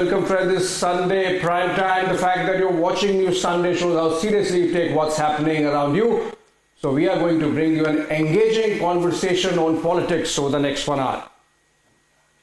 welcome friends. This Sunday prime time. The fact that you're watching News Sunday shows how seriously you take what's happening around you. So we are going to bring you an engaging conversation on politics over the next 1 hour.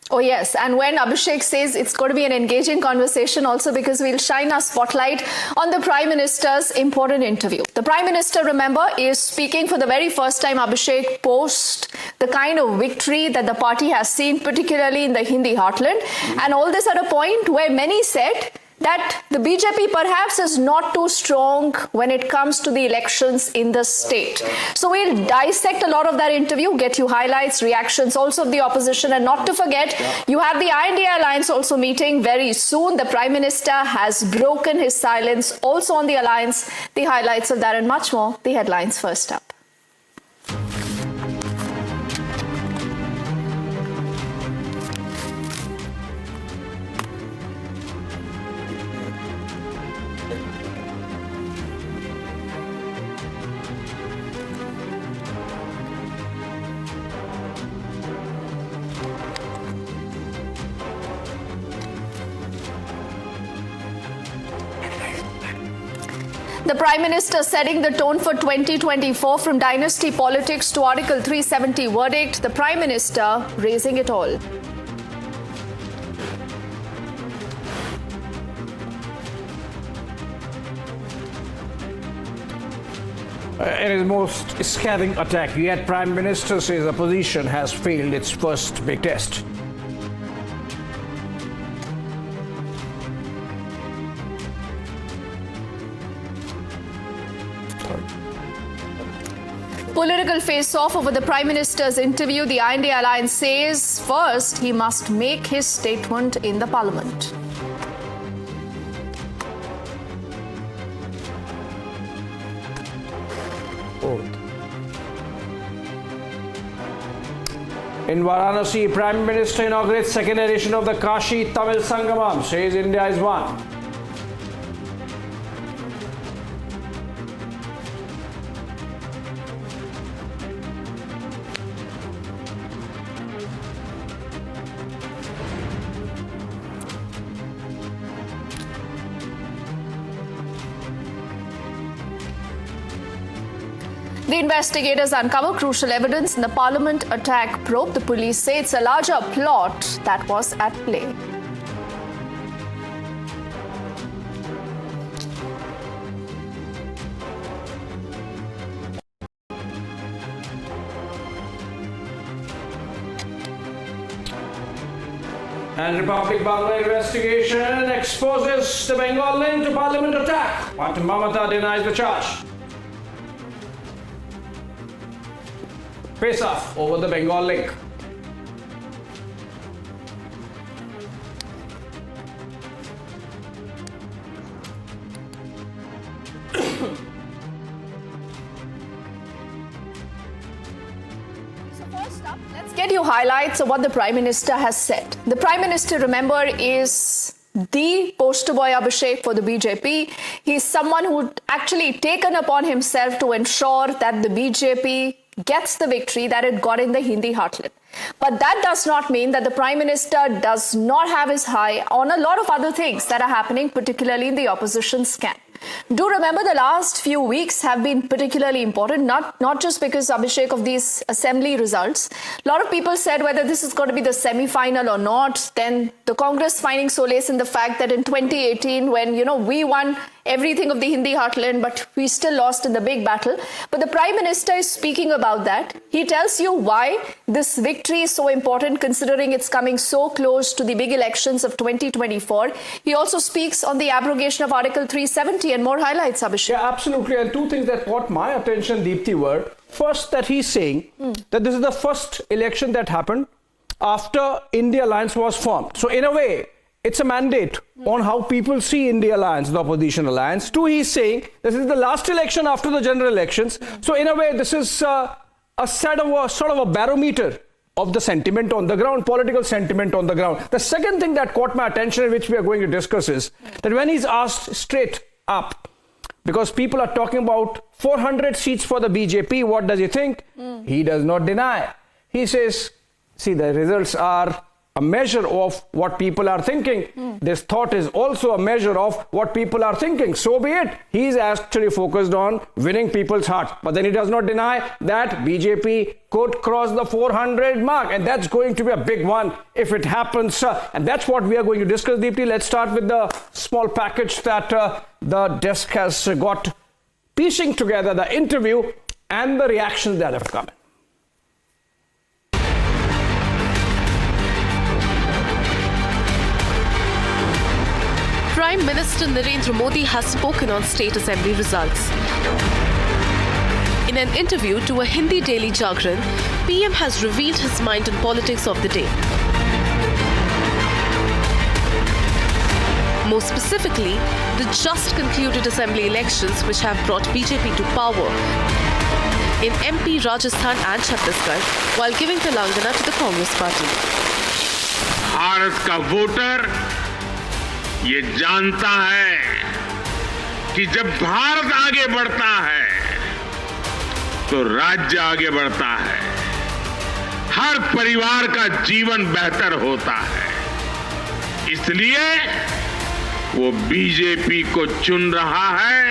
Oh yes, and when Abhishek says it's going to be an engaging conversation also because we'll shine our spotlight on the Prime Minister's important interview. The Prime Minister, remember, is speaking for the very first time, Abhishek, post the kind of victory that the party has seen, particularly in the Hindi heartland. And all this at a point where many said that the BJP perhaps is not too strong when it comes to the elections in the state. So we'll dissect a lot of that interview, get you highlights, reactions also of the opposition, and not to forget, you have the INDI alliance also meeting very soon. The Prime Minister has broken his silence also on the alliance. The highlights of that and much more. The headlines first up. The Prime Minister setting the tone for 2024 from dynasty politics to Article 370 verdict. The Prime Minister raising it all. In his most scathing attack, yet Prime Minister says opposition has failed its first big test. Political face-off over the Prime Minister's interview. The INDI alliance says first he must make his statement in the Parliament. In Varanasi, Prime Minister inaugurates second edition of the Kashi Tamil Sangamam, says India is one. The investigators uncover crucial evidence in the Parliament attack probe. The police say it's a larger plot that was at play. And Republic Bangla investigation exposes the Bengal link to Parliament attack, but Mamata denies the charge. Face off over the Bengal link. First up, let's get you highlights of what the Prime Minister has said. The Prime Minister, remember, is the poster boy, Abhishek, for the BJP. He's someone who actually taken upon himself to ensure that the BJP gets the victory that it got in the Hindi heartland. But that does not mean that the Prime Minister does not have his eye on a lot of other things that are happening, particularly in the opposition's camp. Do remember the last few weeks have been particularly important, not just because, Abhishek, of these assembly results. A lot of people said whether this is going to be the semi-final or not. Then the Congress finding solace in the fact that in 2018, when, we won everything of the Hindi heartland, but we still lost in the big battle. But the Prime Minister is speaking about that. He tells you why this victory is so important, considering it's coming so close to the big elections of 2024. He also speaks on the abrogation of Article 370 and more highlights, Abhishek. Yeah, absolutely. And two things that caught my attention, Deepthi, were first that he's saying that this is the first election that happened after India Alliance was formed. So in a way, it's a mandate on how people see India Alliance, the opposition alliance. Two, he's saying this is the last election after the general elections. So in a way, this is a sort of a barometer of the sentiment on the ground, political sentiment on the ground. The second thing that caught my attention, which we are going to discuss, is that when he's asked straight up, because people are talking about 400 seats for the BJP, what does he think? He does not deny. He says, see, the results are a measure of what people are thinking. This thought is also a measure of what people are thinking. So be it. He's actually focused on winning people's hearts. But then he does not deny that BJP could cross the 400 mark. And that's going to be a big one if it happens. And that's what we are going to discuss, Deepti. Let's start with the small package that the desk has got, piecing together the interview and the reactions that have come in. Prime Minister Narendra Modi has spoken on State Assembly results. In an interview to a Hindi daily Jagran, PM has revealed his mind on politics of the day. More specifically, the just concluded assembly elections which have brought BJP to power in MP, Rajasthan and Chhattisgarh while giving Telangana to the Congress party. Bharat का voter ये जानता है कि जब भारत आगे बढ़ता है तो राज्य आगे बढ़ता है, हर परिवार का जीवन बेहतर होता है। इसलिए वो बीजेपी को चुन रहा है,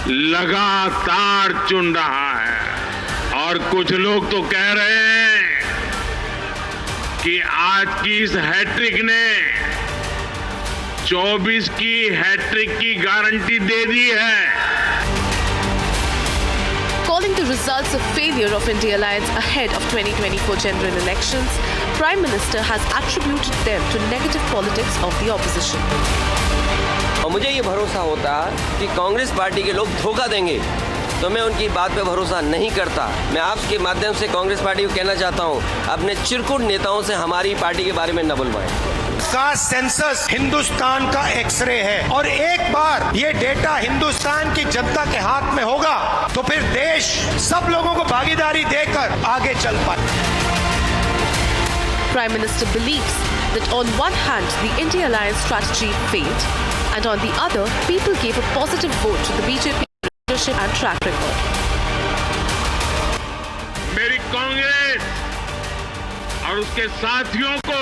लगातार चुन रहा है। और कुछ लोग तो कह रहे हैं कि आज की इस हैट्रिक ने 24 की हैट्रिक की गारंटी दे दी है। Calling the results a failure of India alliance ahead of 2024 general elections, Prime Minister has attributed them to negative politics of the opposition. और मुझे ये भरोसा होता कि कांग्रेस पार्टी के लोग धोखा देंगे तो मैं उनकी बात पे भरोसा नहीं करता। मैं आपके माध्यम से कांग्रेस पार्टी को कहना चाहता हूँ, अपने चिरकुट नेताओं से हमारी पार्टी के बारे में न बुलवाएं। का सेंसस हिंदुस्तान का एक्सरे है और एक बार ये डेटा हिंदुस्तान की जनता के हाथ में होगा तो फिर देश सब लोगों को भागीदारी देकर आगे चल पाए। Prime Minister believes that on one hand the India alliance strategy failed and on the other people gave a positive vote to the BJP leadership and track record. मेरी कांग्रेस और उसके साथियों को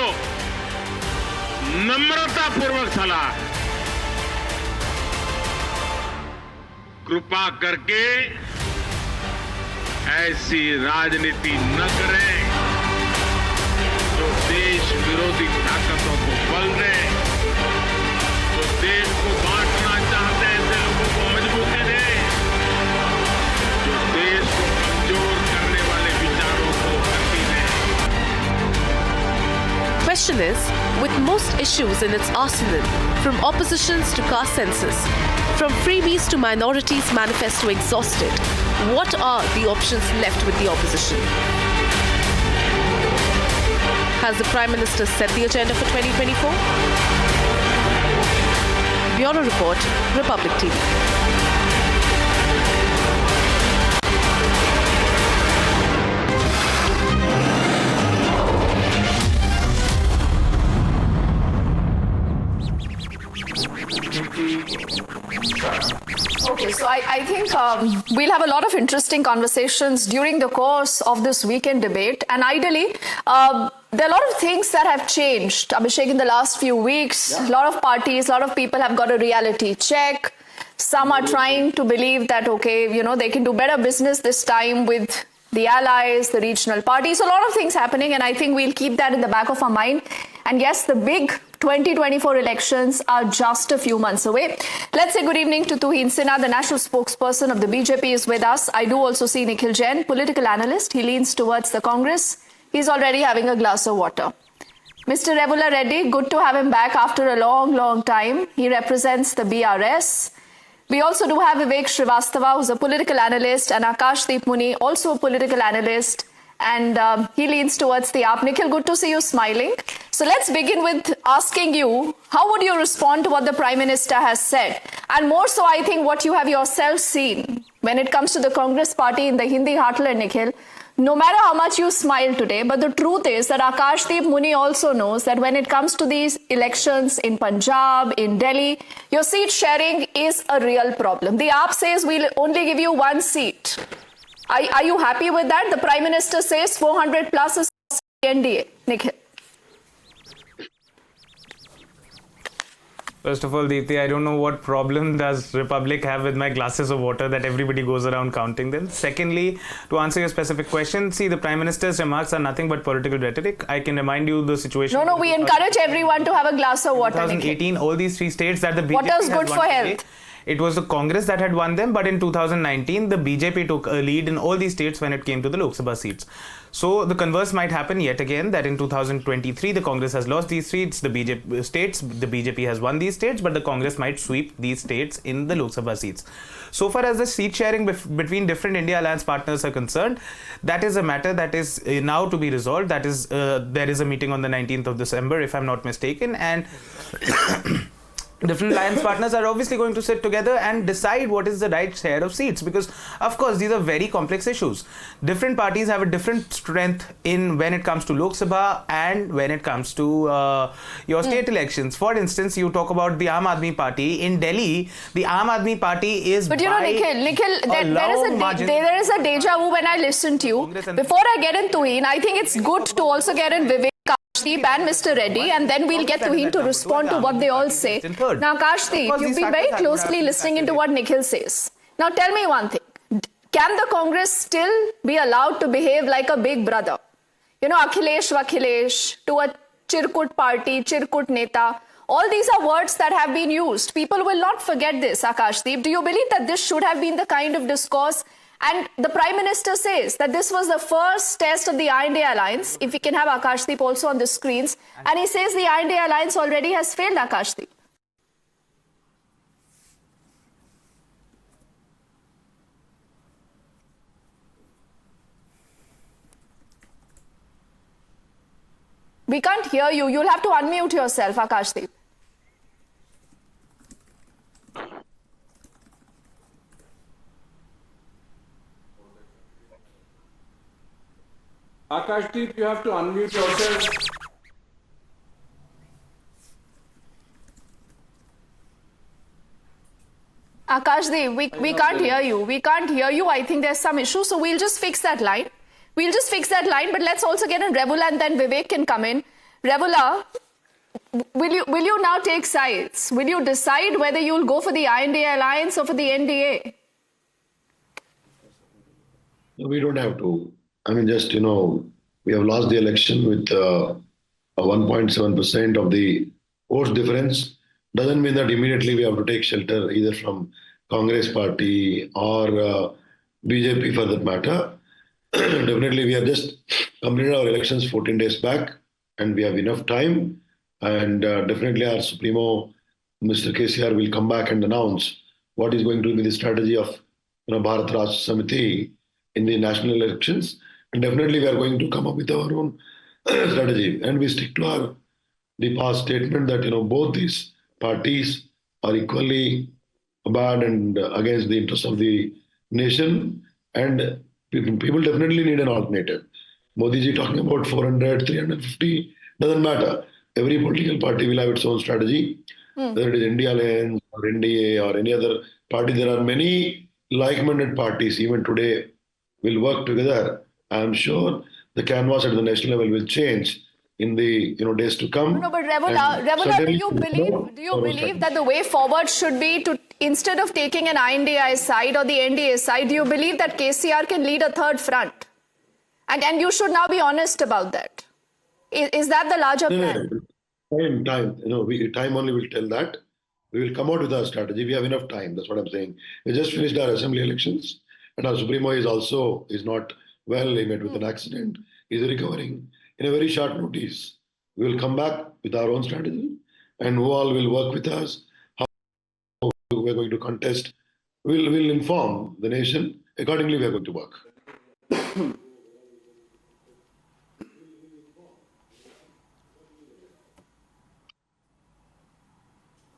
नम्रता पूर्वक सलाह, कृपा करके ऐसी राजनीति न करें जो देश विरोधी ताकतों को बल दे, जो देश को बांटना चाहते हैं ऐसे लोगों को मजबूती दे, जो देश को कमजोर करने वाले विचारों को गति दे। Question is, with most issues in its arsenal, from oppositions to caste census, from freebies to minorities manifesto exhausted, what are the options left with the opposition? Has the Prime Minister set the agenda for 2024? Bureau Report, Republic TV. Okay, so I think we'll have a lot of interesting conversations during the course of this weekend debate. And ideally, there are a lot of things that have changed, Abhishek, in the last few weeks. A lot of parties, a lot of people have got a reality check. Some are trying to believe that, okay, you know, they can do better business this time with the allies, the regional parties. A lot of things happening, and I think we'll keep that in the back of our mind. And yes, the big 2024 elections are just a few months away. Let's say good evening to Tuhin Sinha, the national spokesperson of the BJP, is with us. I do also see Nikhil Jain, political analyst. He leans towards the Congress. He's already having a glass of water. Mr. Rebula Reddy, good to have him back after a long, long time. He represents the BRS. We also do have Vivek Srivastava, who's a political analyst, and Akash Muni, also a political analyst. And he leans towards the AAP. Nikhil, good to see you smiling. So let's begin with asking you, how would you respond to what the Prime Minister has said? And more so, I think, what you have yourself seen when it comes to the Congress party in the Hindi heartland, Nikhil. No matter how much you smile today, but the truth is that Akashdeep Muni also knows that when it comes to these elections in Punjab, in Delhi, your seat sharing is a real problem. The AAP says we'll only give you one seat. Are you happy with that? The Prime Minister says 400 plus is NDA. Nikhil. First of all, Deepthi, I don't know what problem does Republic have with my glasses of water that everybody goes around counting them. Secondly, to answer your specific question, see, the Prime Minister's remarks are nothing but political rhetoric. I can remind you the situation. No, we encourage everyone to have a glass of water. 2018, all these three states that the BJP Water is has good won for today, health. it was the Congress that had won them, but in 2019, the BJP took a lead in all these states when it came to the Lok Sabha seats. So the converse might happen yet again, that in 2023, the Congress has lost these seats, the BJP has won these states, but the Congress might sweep these states in the Lok Sabha seats. So far as the seat sharing between different India Alliance partners are concerned, that is a matter that is now to be resolved. That is, there is a meeting on the 19th of December, if I'm not mistaken, and different alliance partners are obviously going to sit together and decide what is the right share of seats, because of course these are very complex issues. Different parties have a different strength in when it comes to Lok Sabha and when it comes to your state elections. For instance, you talk about the Aam Aadmi Party in Delhi. The Aam Aadmi Party is, but you know, Nikhil, there is a deja vu when I listen to you. Before I get in Tuhin, I think it's good to also get in Vivek, Kashdeep and Mr. Reddy, and then we'll get Tuhin to respond to what they all say. Now, Kashdeep, you've been very closely listening into what Nikhil says. Now, tell me one thing. Can the Congress still be allowed to behave like a big brother? You know, Akhilesh Vakhilesh, to a Chirkut party, Chirkut Neta. All these are words that have been used. People will not forget this, Akashdeep. Do you believe that this should have been the kind of discourse? And the Prime Minister says that this was the first test of the INDI alliance. If we can have Akashdeep also on the screens. And he says the INDI alliance already has failed, Akashdeep. We can't hear you. You'll have to unmute yourself, Akashdeep. Akashdeep, you have to unmute yourself. Akashdeep, we can't hear you. We can't hear you. I think there's some issue. So we'll just fix that line. But let's also get in Rebula and then Vivek can come in. Rebula, will you now take sides? Will you decide whether you'll go for the INDI alliance or for the NDA? We don't have to. I mean, just, we have lost the election with a 1.7% of the votes difference. Doesn't mean that immediately we have to take shelter either from Congress party or BJP for that matter. Definitely, we have just completed our elections 14 days back and we have enough time. And definitely our Supremo, Mr. KCR, will come back and announce what is going to be the strategy of Bharat Rashtra Samiti in the national elections. And definitely we are going to come up with our own strategy. And we stick to the past statement that, both these parties are equally bad and against the interests of the nation. And people definitely need an alternative. Modi ji talking about 400, 350, doesn't matter. Every political party will have its own strategy. Whether it is India Alliance or NDA or any other party, there are many like-minded parties even today will work together. I am sure the canvas at the national level will change in the days to come. No, but Rebula, do you believe that the way forward should be to, instead of taking an INDI side or the NDA side, do you believe that KCR can lead a third front? And you should now be honest about that. Is that the larger plan? Time only will tell that. We will come out with our strategy. We have enough time. That's what I'm saying. We just finished our assembly elections, and our Supremo is not well. He met with an accident. He's recovering. In a very short notice, we will come back with our own strategy, and who all will work with us, how we're going to contest. We'll inform the nation. Accordingly, we are going to work.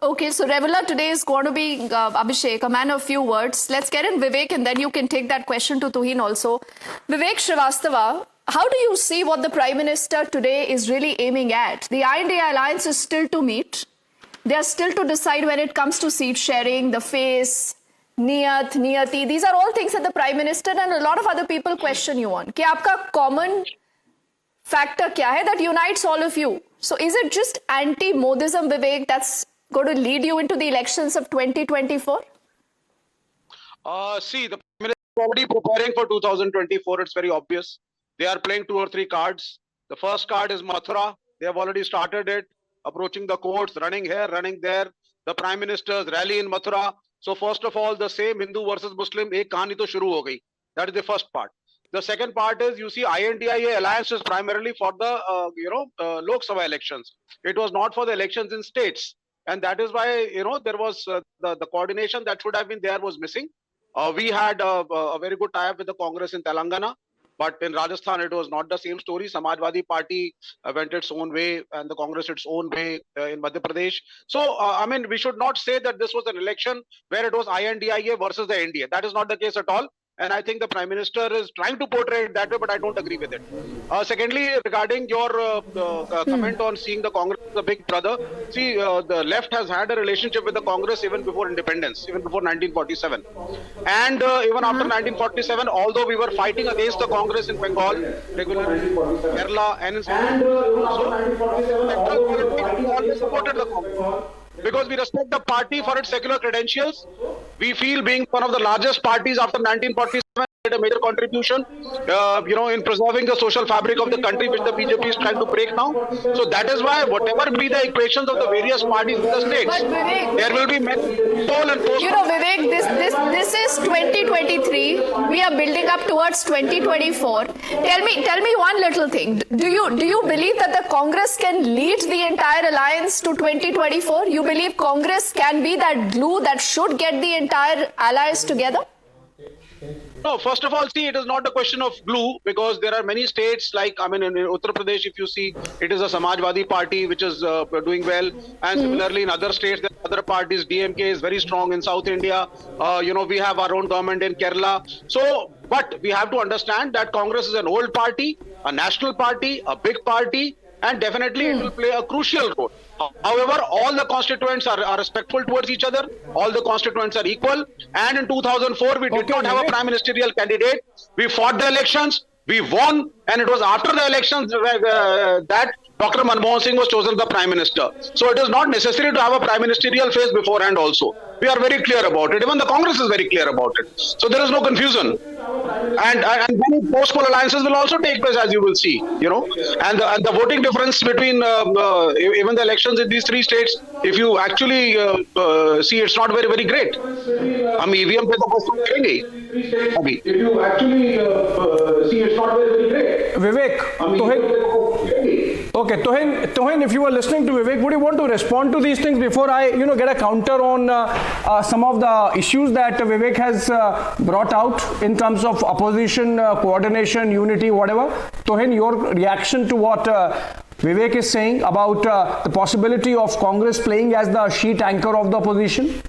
Okay, so Rebula today is going to be Abhishek, a man of few words. Let's get in Vivek and then you can take that question to Tuhin also. Vivek Srivastava, how do you see what the Prime Minister today is really aiming at? The INDI alliance is still to meet. They are still to decide when it comes to seat sharing, the face, Niyat, Niyati. These are all things that the Prime Minister and a lot of other people question you on. Ki aapka common factor kya hai that unites all of you? So is it just anti-Modism, Vivek, that's going to lead you into the elections of 2024? See, the Prime Minister is already preparing for 2024. It's very obvious. They are playing 2 or 3 cards. The first card is Mathura. They have already started it, approaching the courts, running here, running there. The Prime Minister's rally in Mathura. So first of all, the same Hindu versus Muslim, ek kahani to shuru ho gayi. That is the first part. The second part is, you see, INDI alliance is primarily for the, Lok Sabha elections. It was not for the elections in states. And that is why, there was the coordination that should have been there was missing. We had a very good tie-up with the Congress in Telangana. But in Rajasthan, it was not the same story. Samajwadi Party went its own way and the Congress its own way in Madhya Pradesh. So, we should not say that this was an election where it was INDIA versus the NDA. That is not the case at all. And I think the Prime Minister is trying to portray it that way, but I don't agree with it. Secondly, regarding your comment on seeing the Congress as a big brother, see, the left has had a relationship with the Congress even before independence, even before 1947. And even after 1947, although we were fighting against the Congress in Bengal, regularly, Kerala, and in always supported the Congress. Because we respect the party for its secular credentials. We feel being one of the largest parties after 1947 made a major contribution, in preserving the social fabric of the country, which the BJP is trying to break now. So that is why, whatever be the equations of the various parties in the states, Vivek, there will be many poll and post. Vivek, this is 2023. We are building up towards 2024. Tell me one little thing. Do you believe that the Congress can lead the entire alliance to 2024? You believe Congress can be that glue that should get the entire allies together? No, first of all, see, it is not a question of glue, because there are many states like, in Uttar Pradesh, if you see, it is a Samajwadi Party which is doing well. And similarly, in other states, there are other parties. DMK is very strong in South India. We have our own government in Kerala. So, but we have to understand that Congress is an old party, a national party, a big party, and definitely it will play a crucial role. However, all the constituents are respectful towards each other. All the constituents are equal. And in 2004, we did not have a prime ministerial candidate. We fought the elections. We won. And it was after the elections that Dr. Manmohan Singh was chosen the prime minister. So it is not necessary to have a prime ministerial phase beforehand also. We are very clear about it. Even the Congress is very clear about it. So there is no confusion. And many post-poll alliances will also take place, as you will see, And the voting difference between even the elections in these 3 states, if you actually see, it's not very, very great. EVM पे तो कुछ करेंगे अभी. If you actually see, it's not very, very great. Vivek, okay, Tohin, if you were listening to Vivek, would you want to respond to these things before I, get a counter on some of the issues that Vivek has brought out in terms of opposition, coordination, unity, whatever? Tohin, your reaction to what Vivek is saying about the possibility of Congress playing as the sheet anchor of the opposition?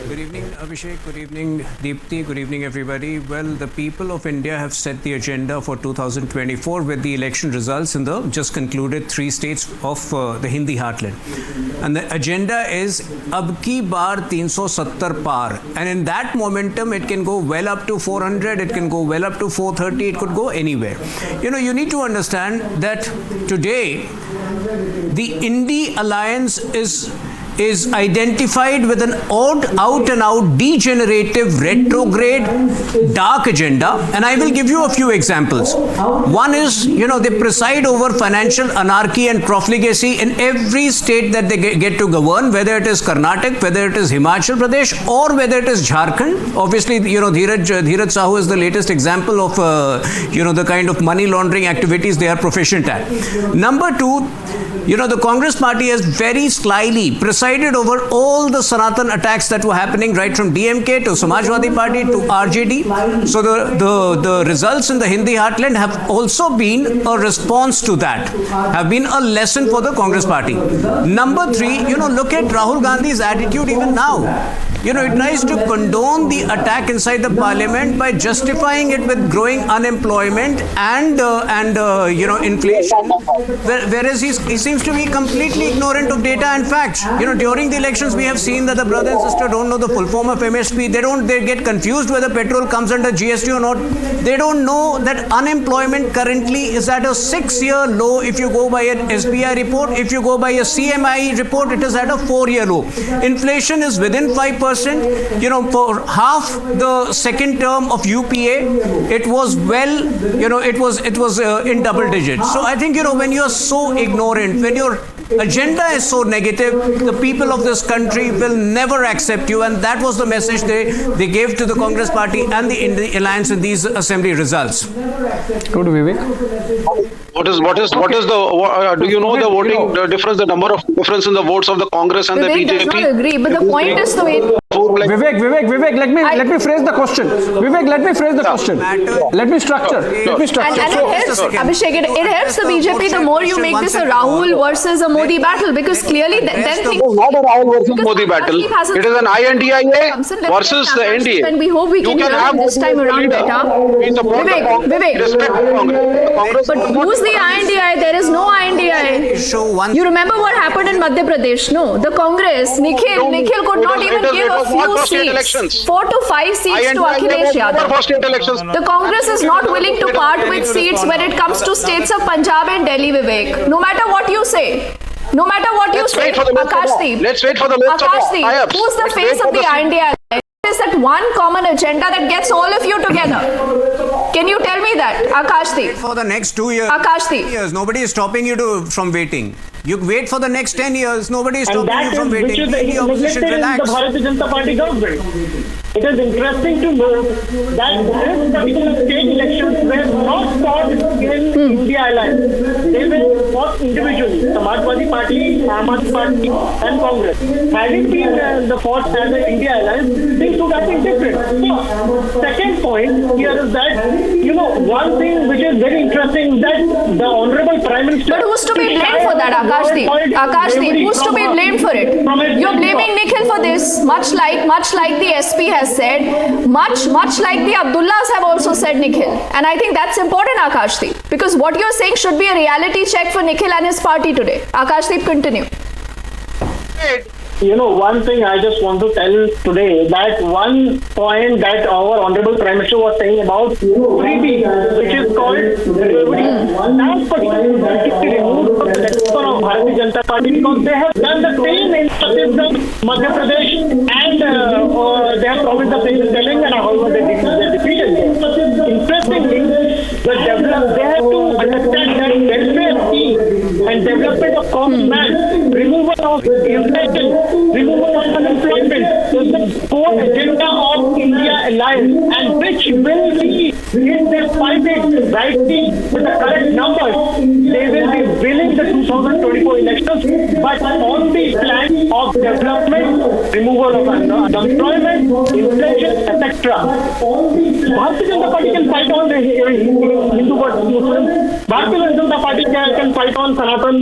Good evening, Abhishek. Good evening, Deepti. Good evening, everybody. Well, the people of India have set the agenda for 2024 with the election results in the just concluded 3 states of the Hindi heartland. And the agenda is Ab ki baar 370 par. And in that momentum, it can go well up to 400, it can go well up to 430, it could go anywhere. You need to understand that today, the INDI alliance is identified with an out and out degenerative, retrograde, dark agenda, and I will give you a few examples. One is, they preside over financial anarchy and profligacy in every state that they get to govern, whether it is Karnataka, whether it is Himachal Pradesh, or whether it is Jharkhand. Obviously, Dheeraj Sahu is the latest example of, the kind of money laundering activities they are proficient at. Number 2, the Congress party has very slyly presided over all the Sanatan attacks that were happening right from DMK to Samajwadi Party to RJD. So the results in the Hindi heartland have also been a response to that, have been a lesson for the Congress party. Number 3, look at Rahul Gandhi's attitude even now. it tries to condone the attack inside the parliament by justifying it with growing unemployment and inflation, whereas he seems to be completely ignorant of data and facts. During the elections, we have seen that the brother and sister don't know the full form of MSP. They get confused whether petrol comes under GST or not. They don't know that unemployment currently is at a 6-year low. If you go by an SBI report, if you go by a CMI report, it is at a 4-year low. Inflation is within 5%. For half the second term of UPA, it was it was in double digits. So I think, when you are so ignorant, when your agenda is so negative, the people of this country will never accept you, and that was the message they gave to the Congress party and the INDI alliance in these assembly results. Go to Vivek. What is the do you know the voting difference, the number of difference in the votes of the Congress and Vivek the BJP? does not agree, but the point is the way. Vivek, let me phrase the question. Vivek, let me phrase the question. Let me structure. And it helps, Abhishek, it helps the BJP the more you make this a Rahul versus a Modi battle, because clearly then things... Not a Rahul versus Modi battle. It is an INDI versus the NDA. And we hope we can do it this time around better. Vivek. But who's the INDI? There is no INDI. You remember what happened in Madhya Pradesh? No, the Congress, Nikhil could not even give a few seats, 4 to 5 seats to Akhilesh Yadav. The Congress is not willing to part with seats when it comes to states of Punjab and Delhi, Vivek. No matter what you say. No matter what you say, Akashdeep. Let's wait for the Lok Sabha. Who's the face of the INDI? What is that one common agenda that gets all of you together? Can you tell me that, Akashdeep? For the next 2 years, Akashdeep. Nobody is stopping you from waiting. You wait for the next 10 years, nobody is stopping you from waiting. The opposition relax. The Bharatiya Janata Party government. It is interesting to note that this particular state elections were not fought in India alliance. They were fought individually. Samajwadi Party, Aam Aadmi Party and Congress. Had it been the fought as an India alliance, things would have been different. So, second point here is that, one thing which is very interesting, that the Honorable Prime Minister... But who's to be blamed for that, Akashdeep? Akashdeep, who's to be blamed for it? You're blaming Nikhil for this, much like the SP has said, much like the Abdullahs have also said, Nikhil. And I think that's important, Akashdeep, because what you're saying should be a reality check for Nikhil and his party today. Akashdeep, continue. One thing I just want to tell today, that one point that our Honorable Prime Minister was saying about Freebies, which is called that particular should be removed from the lexicon of Bharatiya Janata Party, because they have done the same in Chhattisgarh, Madhya Pradesh, and they have promised the same in Telangana, however they defeated them. Interestingly, they have to understand that welfare scheme and development of common man, removal of inflation, removal of unemployment is the core agenda of India alliance, and which will be, if they fight it rightly with the correct numbers, they will be winning the 2024 elections, but on the plan of development, removal of unemployment, inflation, etc. Bharatiya Janata Party can fight on the Hindu Muslims. Bharatiya Janata Party can fight on Sanatan.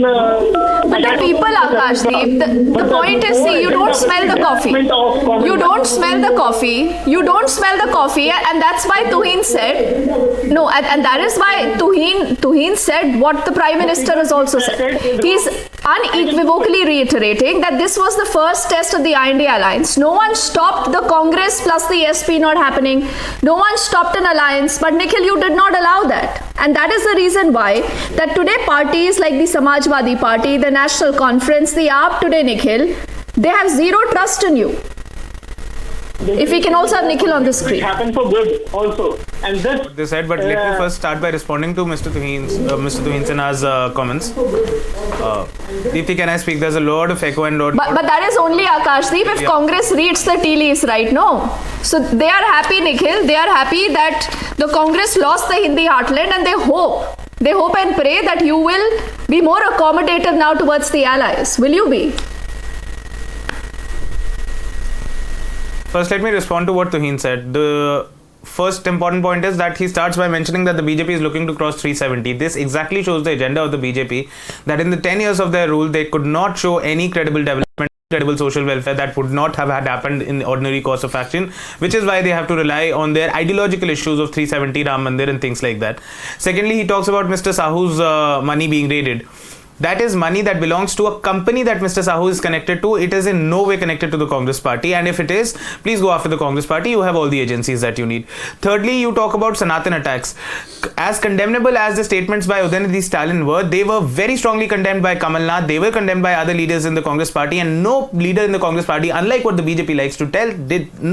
But the people, Akashdeep, the point is, see, you don't smell the coffee. You don't smell the coffee. You don't smell the coffee, and that's why Tuhin said, no, and that is why Tuhin said what the Prime Minister has also said. He's unequivocally reiterating that this was the first test of the INDI alliance. No one stopped the Congress plus the SP not happening. No one stopped an alliance, but Nikhil, you did not allow that. And that is the reason why that today parties like the Samajwadi Party, the National Conference, the AAP today, Nikhil, they have zero trust in you. If we can also have Nikhil on the screen. It happened for good also. And this... They said, but let me first start by responding to Mr. Tuhin Sinha's comments. Deepthi, can I speak? There's a lot of echo and lot... But that is only, Akashdeep, if Congress reads the tea leaves, right? No. So they are happy, Nikhil. They are happy that the Congress lost the Hindi heartland, and they hope and pray that you will be more accommodative now towards the allies. Will you be? First, let me respond to what Tuhin said. The first important point is that he starts by mentioning that the BJP is looking to cross 370. This exactly shows the agenda of the BJP, that in the 10 years of their rule, they could not show any credible development credible social welfare that would not have had happened in the ordinary course of action, which is why they have to rely on their ideological issues of 370 Ram Mandir and things like that. Secondly, he talks about Mr. Sahu's money being raided. That is money that belongs to a company that Mr. Sahu is connected to. It is in no way connected to the Congress party, and if it is, please go after the Congress party. You have all the agencies that you need. Thirdly, you talk about Sanatan attacks. As condemnable as the statements by Udayanidhi Stalin were, they were very strongly condemned by Kamal Nath. They were condemned by other leaders in the Congress party, and no leader in the Congress party, unlike what the BJP likes to tell,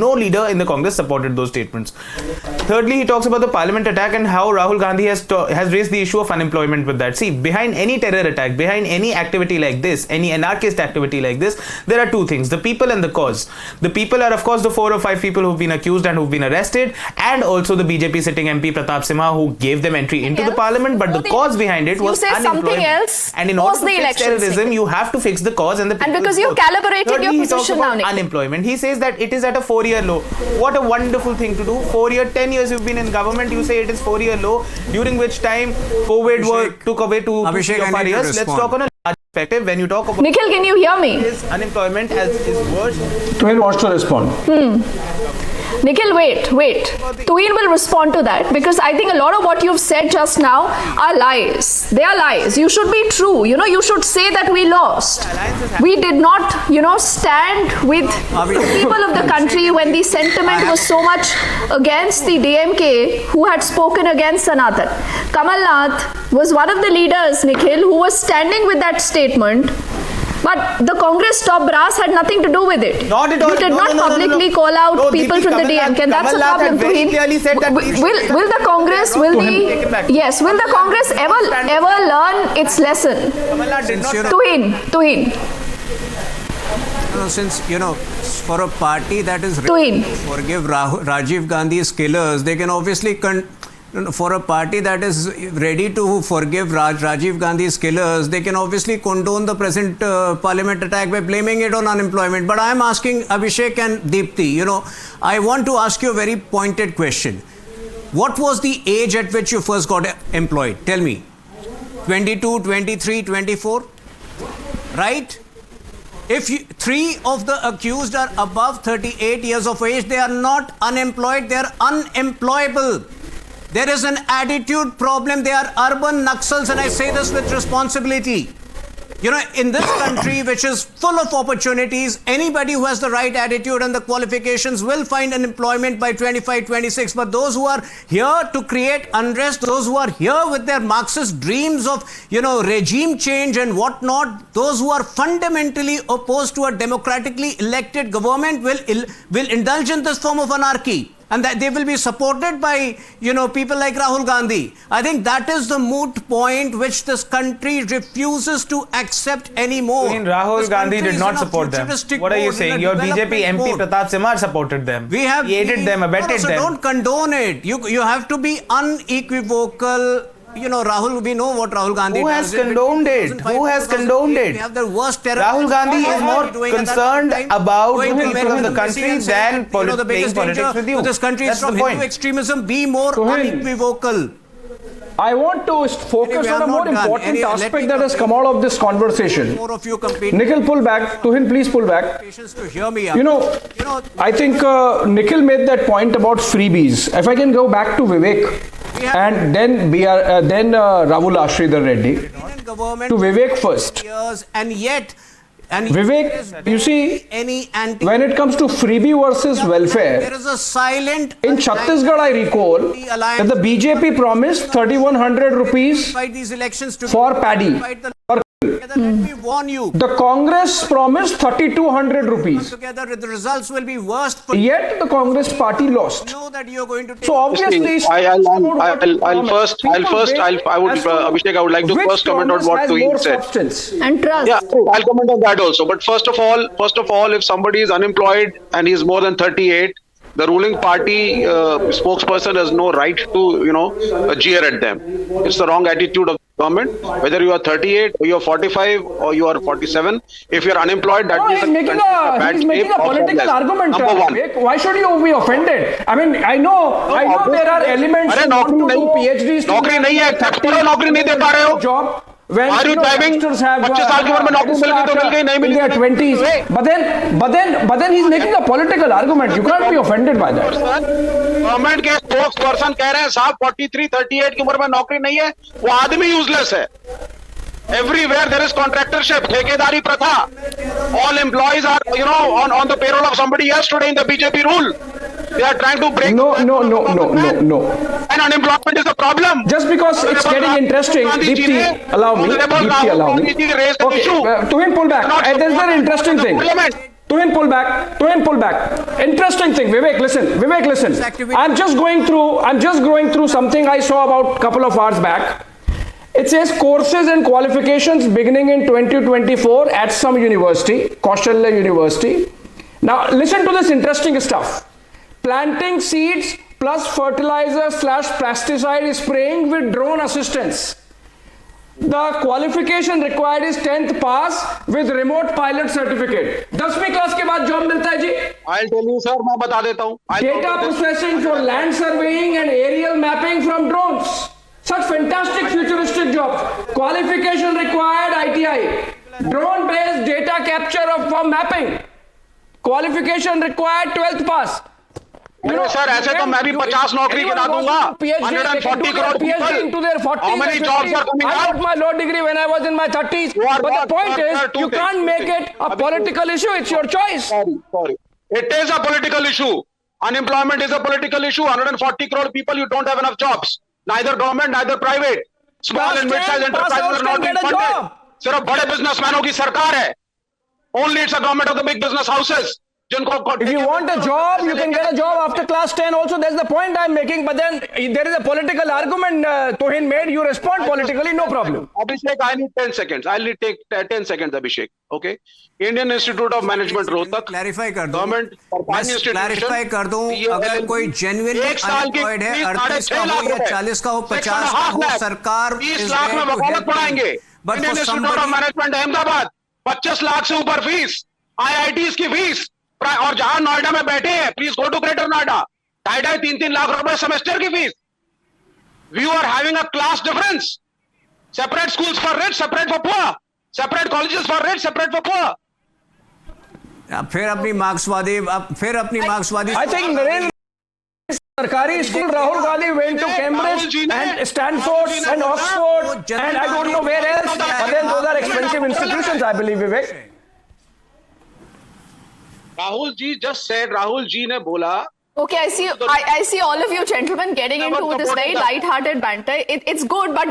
no leader in the Congress supported those statements. Thirdly, he talks about the parliament attack and how Rahul Gandhi has raised the issue of unemployment with that. See, behind any terror attack, behind any activity like this, any anarchist activity like this, there are two things: the people and the cause. The people are, of course, the 4 or 5 people who've been accused and who've been arrested, and also the BJP sitting MP Pratap Simha, who gave them entry into the parliament. But the cause behind it was unemployment. Something else. And in order to fix terrorism, you have to fix the cause and the people. And because you've calibrated your position now, unemployment. He says that it is at a 4-year low. What a wonderful thing to do. 10 years you've been in government, you say it is 4-year low, during which time COVID took away 2 of our years. Let's talk on a large perspective. When you talk about Nikhil, can you hear me? Unemployment as is worse. Tuhin wants to respond. Nikhil, wait. Tuhin will respond to that, because I think a lot of what you've said just now are lies. They are lies. You should be true. You should say that we lost. We did not, stand with the people of the country when the sentiment was so much against the DMK, who had spoken against Sanatan. Kamal Nath was one of the leaders, Nikhil, who was standing with that statement. But the Congress top brass had nothing to do with it. Not at all. You did not publicly call out people from the DMK. And that's a problem. Will the Congress, will the Congress ever learn its lesson? Tuhin. Since, for a party that is ready to forgive Rajiv Gandhi's killers, they can obviously for a party that is ready to forgive Rajiv Gandhi's killers, they can obviously condone the present parliament attack by blaming it on unemployment. But I am asking Abhishek and Deepti, I want to ask you a very pointed question. What was the age at which you first got employed? Tell me. 22, 23, 24? Right? If 3 of the accused are above 38 years of age, they are not unemployed, they are unemployable. There is an attitude problem. They are urban Naxals, and I say this with responsibility. In this country, which is full of opportunities, anybody who has the right attitude and the qualifications will find an employment by 25, 26. But those who are here to create unrest, those who are here with their Marxist dreams of, regime change and whatnot, those who are fundamentally opposed to a democratically elected government will indulge in this form of anarchy. And that they will be supported by, people like Rahul Gandhi. I think that is the moot point which this country refuses to accept anymore. Rahul Gandhi did not support them. What are you saying? Your BJP MP Pratap Simha supported them. He aided them, abetted them. Don't condone it. You have to be unequivocal. Rahul, we know what Rahul Gandhi Who has condoned it? Who has condoned it? We have the worst terror. Rahul Gandhi is more concerned about the people of the country than playing politics with you. This country is from Hindu extremism. Be more unequivocal. I want to focus on a more important aspect that has come out of this conversation. Nikhil, pull back. Tuhin, please pull back. I think Nikhil made that point about freebies. If I can go back to Vivek and then Rahul Ashridhar Reddy. To Vivek first. Vivek, you see, when it comes to freebie versus welfare, there is a silent in Chhattisgarh, I recall that the BJP promised 3,100 rupees for paddy. Let me warn you. The Congress promised 3,200 rupees. Together, the results will be worst for Yet the Congress party lost. know that you are going to. So obviously, Abhishek, I would like to first comment on what Tuhin said. And trust. Yeah, I'll comment on that also. But first of all, if somebody is unemployed and he's more than 38, the ruling party spokesperson has no right to, jeer at them. It's the wrong attitude of the government. Whether you are 38 or you are 45 or you are 47, if you are unemployed, that means he's making a political argument. Number one. Why should you be offended? I mean, I know there are elements who want to do PhDs. नौकरी नहीं है, accept करो, नौकरी नहीं दे पा रहे हो. Job. when youngsters have 25 साल की उम्र में नौकरी मिल गई तो मिल गई, नहीं मिली in their 20s, but then he's making a political argument. You can't be offended by that. Government के स्पोक्स पर्सन कह रहे हैं साहब 43, 38 की उम्र में नौकरी नहीं है, वो आदमी यूजलेस है. Everywhere there is contractorship, ठेकेदारी प्रथा. All employees are, on the payroll of somebody else today in the BJP rule. They are trying to break. No. And unemployment is a problem. Just because it's getting interesting, Deepti, allow me. Okay, Tuhin, pull back. There's an interesting thing. Tuhin, pull back. Interesting thing. Vivek, listen. I'm just going through something I saw about a couple of hours back. It says courses and qualifications beginning in 2024 at some university, Kaushalya University. Now, listen to this interesting stuff. Planting seeds plus fertilizer/pesticide spraying with drone assistance. The qualification required is 10th pass with remote pilot certificate. 10वीं class के बाद job मिलता है जी. I'll tell you sir, मैं बता देता हूँ. Data processing for land surveying and aerial mapping from drones. Such fantastic futuristic jobs. Qualification required ITI. Drone based data capture for mapping. Qualification required 12th pass. Sir ऐसे तो मैं भी 50 नौकरी गिरा दूंगा. 140 crore people. How many jobs are coming out? I got my law degree when I was in my 30s. But the point is, you can't make it a political issue. It's your choice. Sorry. It is a political issue. Unemployment is a political issue. 140 crore people, you don't have enough jobs. Neither government, neither private. Small and mid-sized enterprises are not being funded. सिर्फ बड़े बिजनेसमैनों की सरकार है. Only it's a government of the big business houses. If you want a job, you can get a job after class 10 also. That's the point I'm making. But then there is a political argument Tuhin made. You respond politically, no problem. Abhishek, I need 10 seconds. I'll take 10 seconds, Abhishek. Okay? Indian Institute of Management Rohtak. Clarify कर दूं. Government clarify कर दूं. अगर कोई genuine unemployed है 38 का हो या 40 का हो 50 का हो सरकार 30 लाख में वकालत पढ़ाएंगे. Indian Institute of Management Ahmedabad 25 lakh से ऊपर फीस. IITs की फीस. और जहां नोएडा में बैठे हैं, please go to Greater Noida. 2.5-3 lakh रुपए सेमेस्टर की fees. We are having a class difference. Separate schools for rich, separate for poor. Separate colleges for rich, separate for poor. फिर अपनी मार्क्सवादी I think Narendra सरकारी school Rahul Gandhi went to Cambridge and Stanford and Oxford and I don't know where else. But then those are expensive institutions, I believe, Vivek. Rahul ji just said, Rahul ji ne bola. Okay, I see all of you gentlemen getting into this very light-hearted banter. It's good, but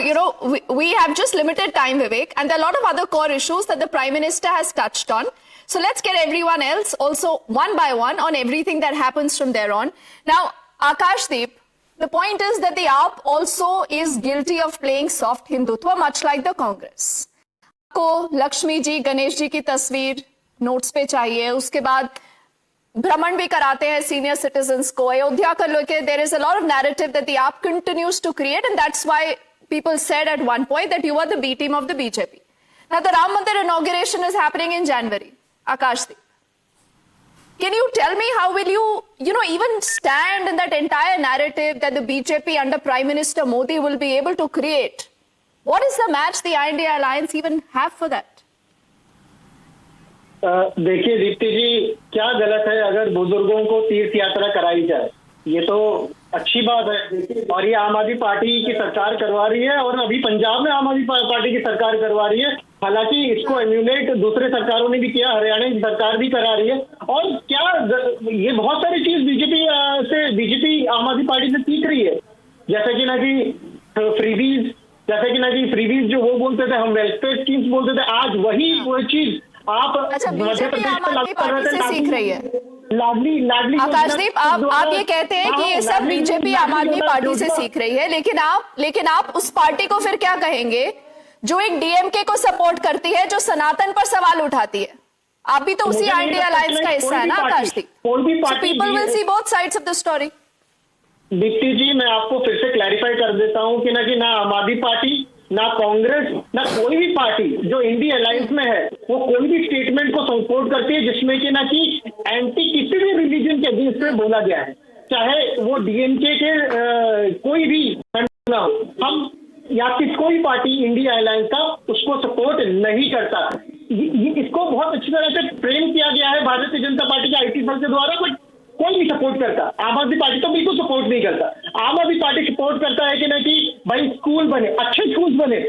we have just limited time, Vivek, and there are a lot of other core issues that the Prime Minister has touched on. So let's get everyone else also one by one on everything that happens from there on. Now, Akashdeep, the point is that the AAP also is guilty of playing soft Hindutva, much like the Congress. को लक्ष्मी जी, गणेश जी की तस्वीर notes पे चाहिए. उसके बाद भ्रमण भी कराते हैं सीनियर सिटीजन्स को. अयोध्या का लेके there is a lot of narrative that the AAP continues to create, and that's why people said at one point that you are the B team of the BJP. Now the Ram Mandir inauguration is happening in January. Akashdeep, can you tell me how will you even stand in that entire narrative that the BJP under Prime Minister Modi will be able to create? What is the match the INDI alliance even have for that? देखिए दीप्ति जी, क्या गलत है अगर बुजुर्गों को तीर्थ यात्रा कराई जाए? ये तो अच्छी बात है. और ये आम आदमी पार्टी की सरकार करवा रही है, और अभी पंजाब में आम आदमी पार्टी की सरकार करवा रही है. हालांकि इसको एम्यूलेट दूसरे सरकारों ने भी किया, हरियाणा की सरकार भी करा रही है. और क्या ये बहुत सारी चीज बीजेपी आम आदमि पार्टी से सीख रही है. जैसे कि ना कि फ्रीबीज जो वो बोलते थे, हम वेलफेयर स्कीम्स बोलते थे, आज वही चीज आप मध्य प्रदेश में लागू कर रहे थे. सीख रही है लाडली. आकाशदीप, आप ये कहते हैं कि ये सब बीजेपी आम आदमी पार्टी से सीख रही है, लेकिन आप उस पार्टी को फिर क्या कहेंगे जो एक डीएमके को सपोर्ट करती है, जो सनातन पर सवाल उठाती है? आप भी तो उसी INDI अलायंस का हिस्सा है ना Akashdeep. People will see both sides of the story. Deepti ji, मैं आपको फिर से क्लैरिफाई कर देता हूं कि ना आम आदमी पार्टी, ना कांग्रेस, ना कोई भी पार्टी जो इंडी अलायंस में है, वो कोई भी स्टेटमेंट को सपोर्ट करती है जिसमें कि एंटी किसी भी रिलीजन के अगेंस्ट में बोला गया है, चाहे वो डीएमके के कोई भी ना हो. हम या कोई पार्टी इंडिया अलायंस का उसको सपोर्ट नहीं करता। इसको बहुत अच्छी तरह से फ्रेम किया गया है भारतीय जनता पार्टी के आईटी सेल के द्वारा, बट कोई नहीं सपोर्ट करता। आम आदमी पार्टी तो बिल्कुल सपोर्ट नहीं करता। आम आदमी पार्टी सपोर्ट करता है कि नहीं कि भाई स्कूल बने, अच्छे स्कूल बने।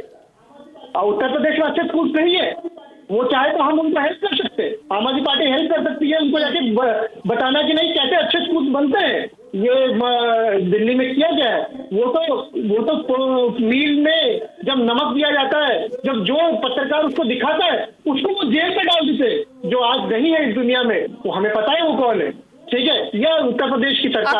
उत्तर प्रदेश में अच्छे स्कूल नहीं है, वो चाहे तो हम उनको हेल्प कर सकते हैं, आम आदमी पार्टी हेल्प कर सकती है उनको जाके बताना कि नहीं कैसे अच्छे स्कूल बनते हैं। ये दिल्ली में किया गया है। वो तो मील में जब नमक दिया जाता है, जब जो पत्रकार उसको दिखाता है उसको वो जेल पे डाल देते हैं। जो आज नहीं है इस दुनिया में, वो हमें पता है वो कौन है। ठीक है, यह उत्तर प्रदेश की सरकार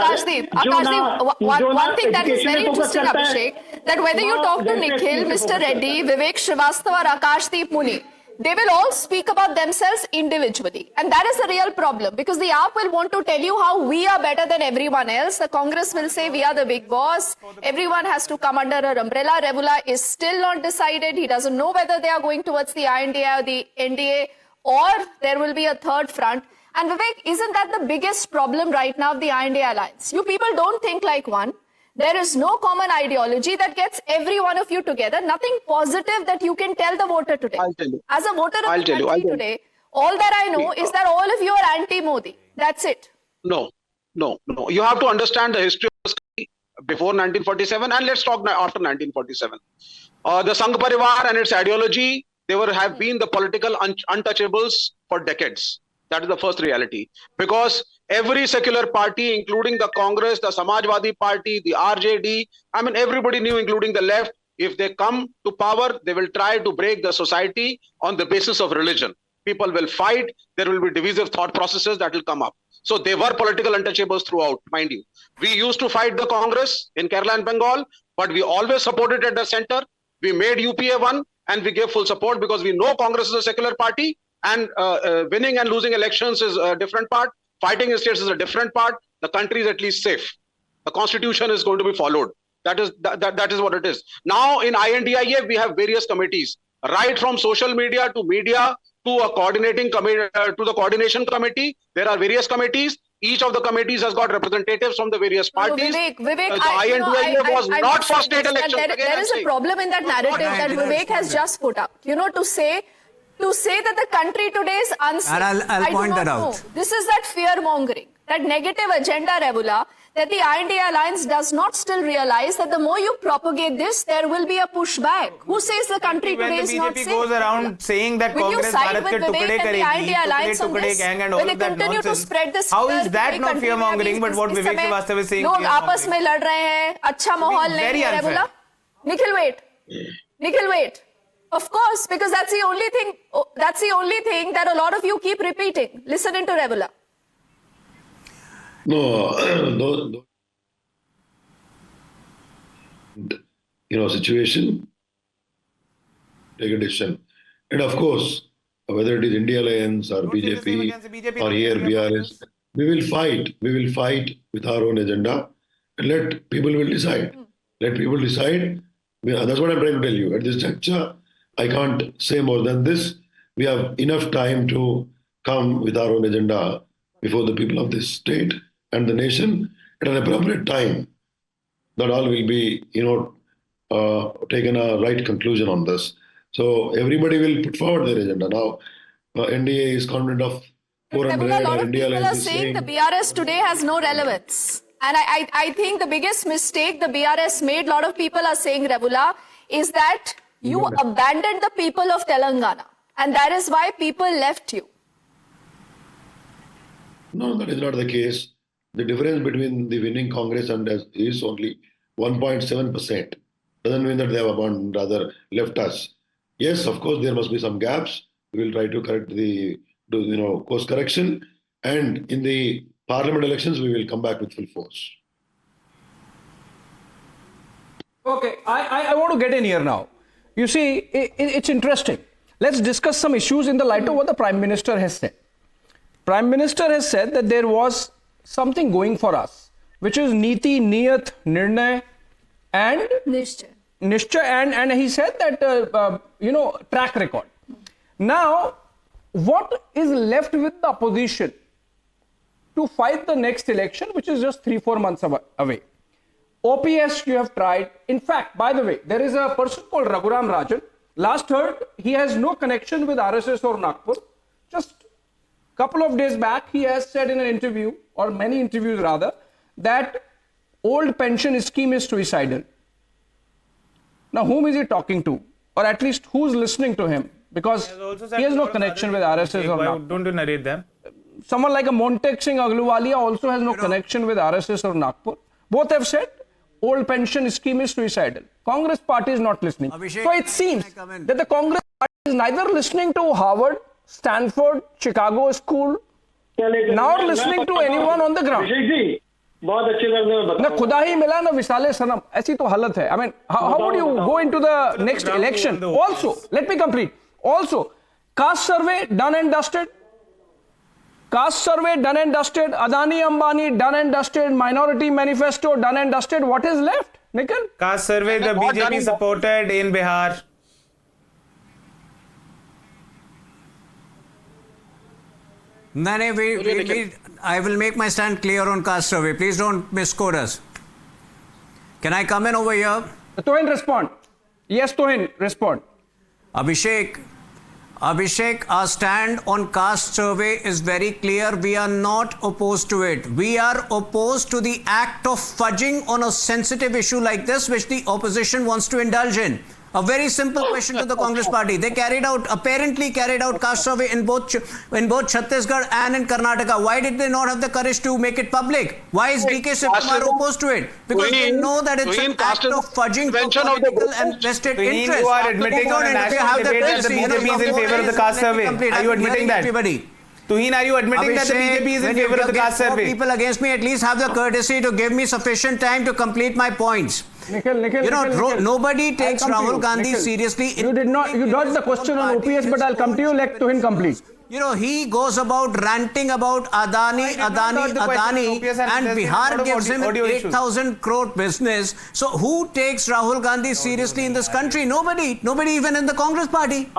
one thing that is very interesting, Abhishek, that whether you talk to Nikhil, Mr. Reddy, Vivek Srivastava or Akashdeep Muni, they will all speak about themselves individually. And that is the real problem, because the AAP will want to tell you how we are better than everyone else. The Congress will say we are the big boss. Everyone has to come under our umbrella. Revula is still not decided. He doesn't know whether they are going towards the INDI or the NDA, or there will be a third front. And Vivek, isn't that the biggest problem right now of the INDI alliance? You people don't think like one. There is no common ideology that gets every one of you together. Nothing positive that you can tell the voter today. I'll tell you. As a voter of the country today, all that I know is that all of you are anti-Modi. That's it. No. You have to understand the history of this country before 1947, and let's talk after 1947. The Sangh Parivar and its ideology, they have been the political untouchables for decades. That is the first reality. Because every secular party, including the Congress, the Samajwadi Party, the RJD, I mean, everybody knew, including the left, if they come to power, they will try to break the society on the basis of religion. People will fight. There will be divisive thought processes that will come up. So they were political untouchables throughout, mind you. We used to fight the Congress in Kerala and Bengal, but we always supported at the center. We made UPA one, and we gave full support because we know Congress is a secular party. And winning and losing elections is a different part. Fighting in states is a different part. The country is at least safe. The constitution is going to be followed. That is what it is. Now in INDIA, we have various committees, right from social media to a coordinating committee, to the coordination committee. There are various committees. Each of the committees has got representatives from the various parties. Vivek, INDIA was not for state elections. There is a problem in that narrative that Vivek has just put up. To say that the country today is unsafe, I'll point that out. This is that fear-mongering, that negative agenda, Revula, that the INDI alliance does not still realize that the more you propagate this, there will be a pushback. Who says the country today is not safe? When the BJP goes around saying that Congress Bharat ke tukde karegi, tukde gang and all of that nonsense, how is that not fear-mongering? But what Vivek Srivastava is saying, लोग आपस में लड़ रहे हैं, अच्छा माहौल नहीं है, Revula. Nikhil, wait. Of course, because that's the only thing that a lot of you keep repeating. Listen into Revula. No, situation, take a decision. And of course, whether it is India Alliance or BJP or here BRS, we will fight. We will fight with our own agenda and let people will decide. Let people decide. That's what I'm trying to tell you. At this juncture, I can't say more than this. We have enough time to come with our own agenda before the people of this state and the nation at an appropriate time. That all will be, taken a right conclusion on this. So everybody will put forward their agenda. Now, NDA is confident of 400. A lot of people are saying the BRS today has no relevance. And I think the biggest mistake the BRS made, a lot of people are saying, Revula, is that you abandoned the people of Telangana. And that is why people left you. No, that is not the case. The difference between the winning Congress and us is only 1.7%. Doesn't mean that they have abandoned, rather left us. Yes, of course, there must be some gaps. We will try to correct course correction. And in the parliament elections, we will come back with full force. Okay, I want to get in here now. You see, it's interesting. Let's discuss some issues in the light of what the Prime Minister has said. Prime Minister has said that there was something going for us, which is Niti, Niyat, Nirnay and Nishchay, and he said that, track record. Now, what is left with the opposition to fight the next election, which is just 3-4 months away? OPS you have tried. In fact, by the way, there is a person called Raghuram Rajan. Last heard, he has no connection with RSS or Nagpur. Just a couple of days back, he has said in an interview, or many interviews rather, that old pension scheme is suicidal. Now, whom is he talking to? Or at least who's listening to him? Because he has no connection with RSS or Nagpur. Don't you narrate them? Someone like a Montek Singh Agluwalia also has no connection with RSS or Nagpur. Both have said old pension scheme is suicidal. Congress party is not listening. Abhishek, so it seems that the Congress party is neither listening to Harvard, Stanford, Chicago school, nor listening to anyone on the ground. ना खुदा ही मिला ना विसाले सनम ऐसी तो हालत है. I mean, how would you go into the next election? Also, let me complete. Also, caste survey done and dusted. Caste survey done and dusted. Adani Ambani done and dusted. Minority manifesto done and dusted. What is left, Nikhil? Caste survey the BJP supported in Bihar. No, I will make my stand clear on caste survey. Please don't misquote us. Can I come in over here? Tohin, respond. Yes, Tohin, respond. Abhishek, our stand on caste survey is very clear. We are not opposed to it. We are opposed to the act of fudging on a sensitive issue like this, which the opposition wants to indulge in. A very simple question to the Congress party. They apparently carried out caste survey in both Chhattisgarh and in Karnataka. Why did they not have the courage to make it public? Why is DK Shivakumar opposed to it? Because they know that it's an act of fudging for political and vested interests. You are admitting on a national debate that the BJP is in favor of the caste survey. Are you admitting that? Tuhin, are you admitting that the BJP is in favor of the caste survey? People against me at least have the courtesy to give me sufficient time to complete my points. Nikhil, nobody takes Rahul Gandhi seriously. You dodged the question on OPS, but I'll come to you. Let Tuhin complete. He goes about ranting about Adani, and Bihar gives him 8,000 crore business. So who takes Rahul Gandhi seriously in this country? Nobody even in the Congress party.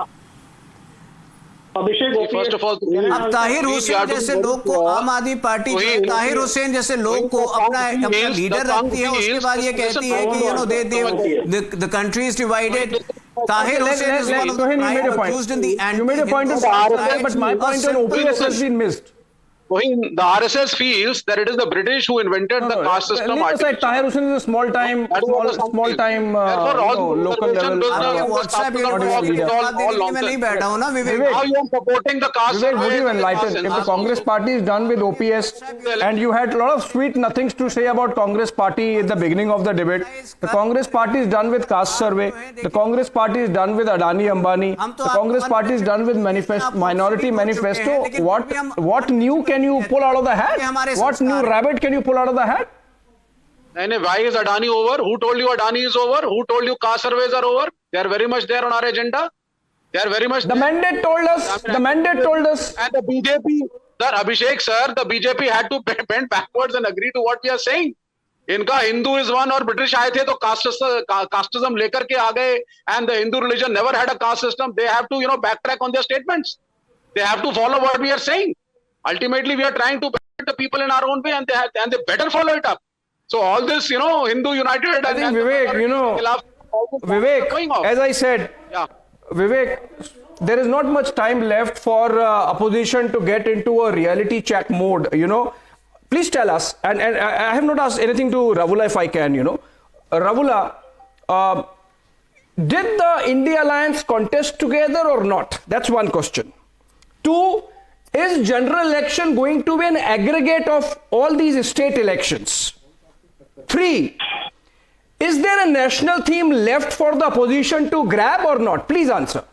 First of all, अब ताहिर हुसैन जैसे लोग को आम आदमी party Tahir Hussain जैसे लोग को अपना लीडर रखती है, उसके बाद ये कहती है कि the country is divided. Tahir Hussain is one of the prime accused in the You made a point of RSS, but my point on OPS has been missed. The RSS feels that it is the British who invented the caste system. Leave aside, Tahir Hussain is a small time local level. Now you are supporting the caste system. Would you enlighten? If the Congress party is done with OPS, and you had a lot of sweet nothings to say about Congress party at the beginning of the debate, the Congress party is done with caste survey, the Congress party is done with Adani Ambani, the Congress party is done with minority manifesto. What new can you pull out of the hat? What new rabbit can you pull out of the hat? And why is Adani over? Who told you Adani is over? Who told you caste surveys are over? They are very much there on our agenda. They are very much. The mandate told us. The mandate told us. And the BJP, sir, Abhishek sir, the BJP had to bend backwards and agree to what we are saying. इनका Hindu is one और British आए थे तो casteism लेकर के आ गए and the Hindu religion never had a caste system. They have to backtrack on their statements. They have to follow what we are saying. Ultimately, we are trying to benefit the people in our own way, and they better follow it up. So all this, Hindu United. I think Vivek, Vivek, as I said, Vivek, there is not much time left for opposition to get into a reality check mode. Please tell us, and I have not asked anything to Ravula if I can. Ravula, did the India Alliance contest together or not? That's one question. Two. Is general election going to be an aggregate of all these state elections? 3. Is there a national theme left for the opposition to grab or not? Please answer.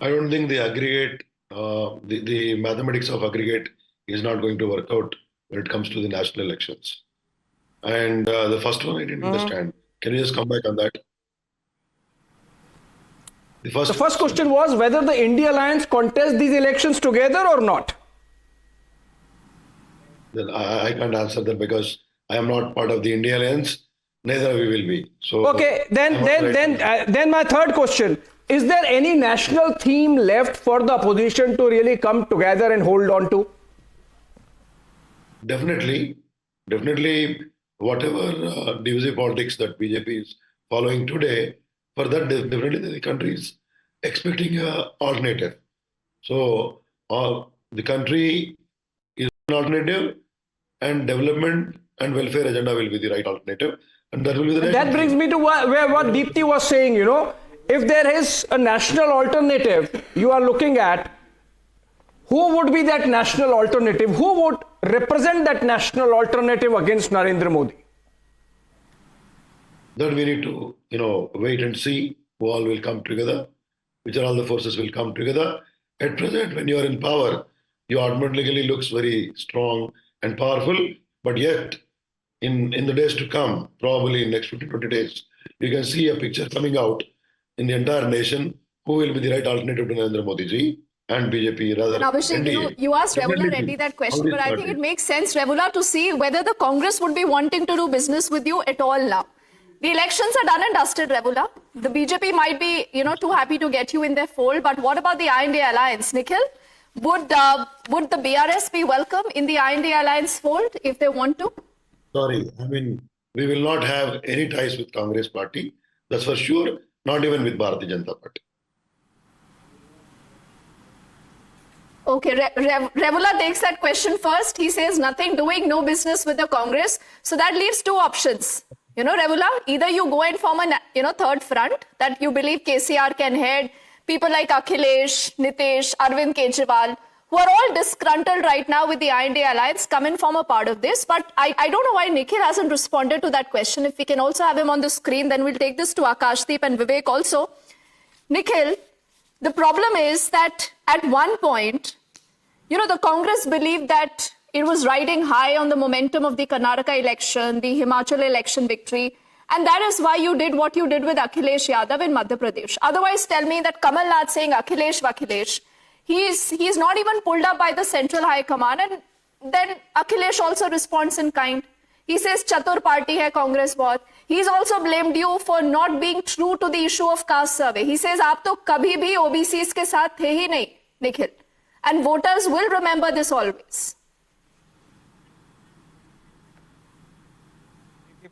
I don't think the aggregate, the mathematics of aggregate is not going to work out when it comes to the national elections. And the first one I didn't understand. Can you just come back on that? The first question was whether the India Alliance contest these elections together or not. Then I can't answer that because I am not part of the India Alliance. Neither we will be. So okay, then my third question: is there any national theme left for the opposition to really come together and hold on to? Definitely. definitely whatever divisive politics that BJP is following today, for that definitely the country is expecting an alternative. So the country is an alternative, and development and welfare agenda will be the right alternative, and that will be the. That brings me to where what Deepti was saying. If there is a national alternative, you are looking at who would be that national alternative, who would represent that national alternative against Narendra Modi. That we need to, wait and see who all will come together, which are all the forces will come together. At present, when you are in power, you automatically looks very strong and powerful, but yet in the days to come, probably in next 15-20 days, you can see a picture coming out in the entire nation who will be the right alternative to Narendra Modi ji and BJP rather. Now, Abhishek, you asked Revula Reddy that question, but I think it makes sense, Revula, to see whether the Congress would be wanting to do business with you at all now. The elections are done and dusted, Revula. The BJP might be, too happy to get you in their fold, but what about the INDI alliance, Nikhil? Would the BRS be welcome in the INDI alliance fold if they want to? Sorry, we will not have any ties with Congress party. That's for sure. Not even with Bharatiya Janata Party. Okay, Revula takes that question first. He says nothing doing, no business with the Congress. So that leaves two options. Revula, either you go and form a third front that you believe KCR can head. People like Akhilesh, Nitish, Arvind Kejriwal, who are all disgruntled right now with the INDI alliance, come and form a part of this. But I don't know why Nikhil hasn't responded to that question. If we can also have him on the screen, then we'll take this to Akashdeep and Vivek also. Nikhil, the problem is that at one point, the Congress believed that it was riding high on the momentum of the Karnataka election, the Himachal election victory. And that is why you did what you did with Akhilesh Yadav in Madhya Pradesh. Otherwise, tell me that Kamal Nath saying Akhilesh, he's not even pulled up by the Central High Command. And then Akhilesh also responds in kind. He says Chatur party hai Congress bahut. He's also blamed you for not being true to the issue of caste survey. He says aap to kabhi bhi OBCs ke saath the hi nahi, Nikhil. And voters will remember this always.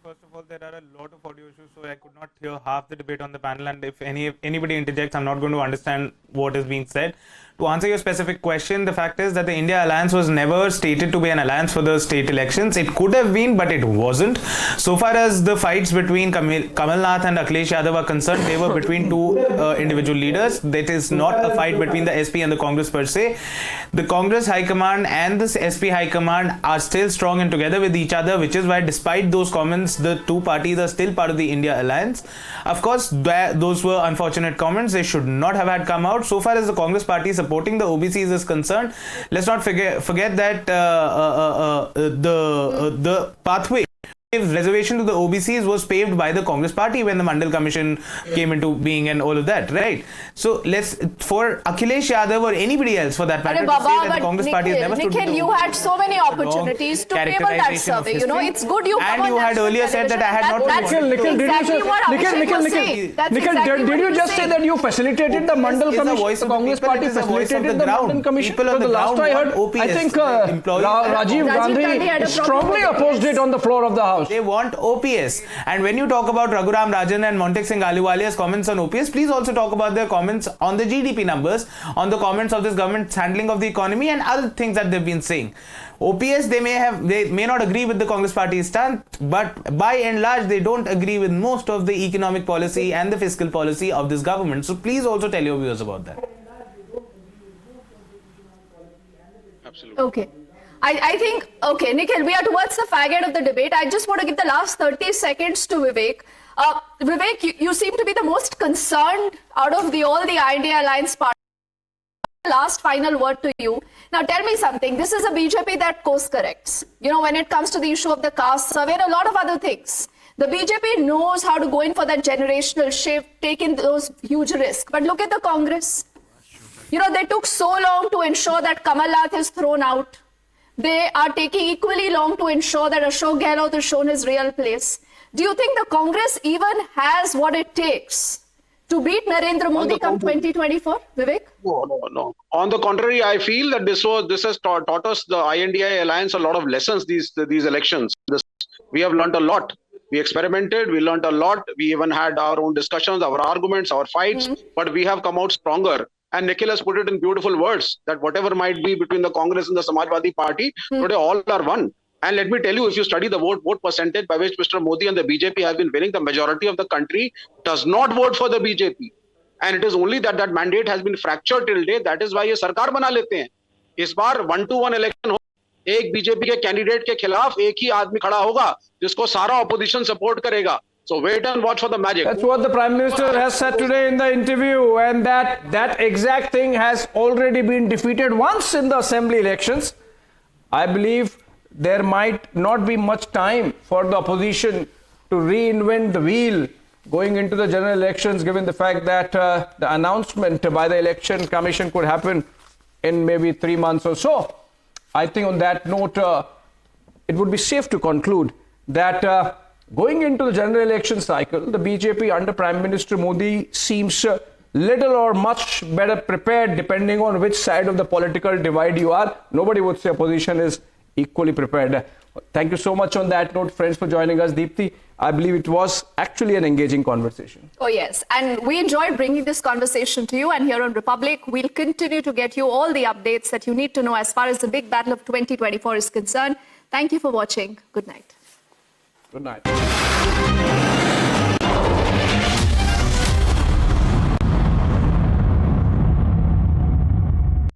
First of all, there are a lot of audio issues, so I could not hear half the debate on the panel, and if anybody interjects, I'm not going to understand what is being said. To answer your specific question, the fact is that the India alliance was never stated to be an alliance for the state elections. It could have been, but it wasn't. So far as the fights between Kamal Nath and Akhilesh Yadav are concerned, they were between two individual leaders. That is not a fight between the SP and the Congress per se. The Congress High Command and the SP High Command are still strong and together with each other, which is why despite those comments, the two parties are still part of the India alliance. Of course, those were unfortunate comments. They should not have had come out. So far as the Congress party supporting the OBCs is concerned, let's not forget that the pathway reservation to the OBCs was paved by the Congress party when the Mandal Commission came into being and all of that, right? So for Akhilesh Yadav or anybody else for that matter to say that the Congress party has never stood Nikhil, you had so many opportunities to table that survey. It's good you come and you had earlier said that I had not. Nikhil, did you just say that you facilitated the Mandal Commission? The Congress party facilitated the Mandal Commission. Because the last I heard, I think Rajiv Gandhi strongly opposed it on the floor of the House. They want OPS. And when you talk about Raghuram Rajan and Montek Singh Ahluwalia's comments on OPS, please also talk about their comments on the GDP numbers, on the comments of this government's handling of the economy and other things that they've been saying. OPS, they may not agree with the Congress party's stand, but by and large, they don't agree with most of the economic policy and the fiscal policy of this government. So please also tell your viewers about that. Absolutely. Okay. I think, okay, Nikhil, we are towards the fag end of the debate. I just want to give the last 30 seconds to Vivek. Vivek, you seem to be the most concerned out of all the INDI alliance parties. Last final word to you. Now tell me something. This is a BJP that course corrects. When it comes to the issue of the caste survey and a lot of other things. The BJP knows how to go in for that generational shift, take in those huge risks. But look at the Congress. They took so long to ensure that Kamal Nath is thrown out. They are taking equally long to ensure that Ashok Gehlot is shown his real place. Do you think the Congress even has what it takes to beat Narendra Modi come 2024, Vivek? No. On the contrary, I feel that this has taught us, the INDI alliance, a lot of lessons. These elections, we have learned a lot. We experimented, we learned a lot. We even had our own discussions, our arguments, our fights, but we have come out stronger. And Nikhil has put it in beautiful words that whatever might be between the Congress and the Samajwadi Party, today all are one. And let me tell you, if you study the vote percentage by which Mr. Modi and the BJP have been winning, the majority of the country does not vote for the BJP. And it is only that mandate has been fractured till date. That is why ये सरकार बना लेते हैं. इस बार 1-to-1 election हो, एक BJP के candidate के खिलाफ एक ही आदमी खड़ा होगा जिसको सारा ऑपोजिशन सपोर्ट करेगा. So wait and watch for the magic. That's what the Prime Minister has said today in the interview, and that exact thing has already been defeated once in the assembly elections. I believe there might not be much time for the opposition to reinvent the wheel going into the general elections, given the fact that the announcement by the Election Commission could happen in maybe 3 months or so. I think on that note, it would be safe to conclude that going into the general election cycle, the BJP under Prime Minister Modi seems little or much better prepared, depending on which side of the political divide you are. Nobody would say opposition is equally prepared. Thank you so much on that note, friends, for joining us. Deepti, I believe it was actually an engaging conversation. Oh, yes. And we enjoyed bringing this conversation to you. And here on Republic, we'll continue to get you all the updates that you need to know as far as the big battle of 2024 is concerned. Thank you for watching. Good night. Good night.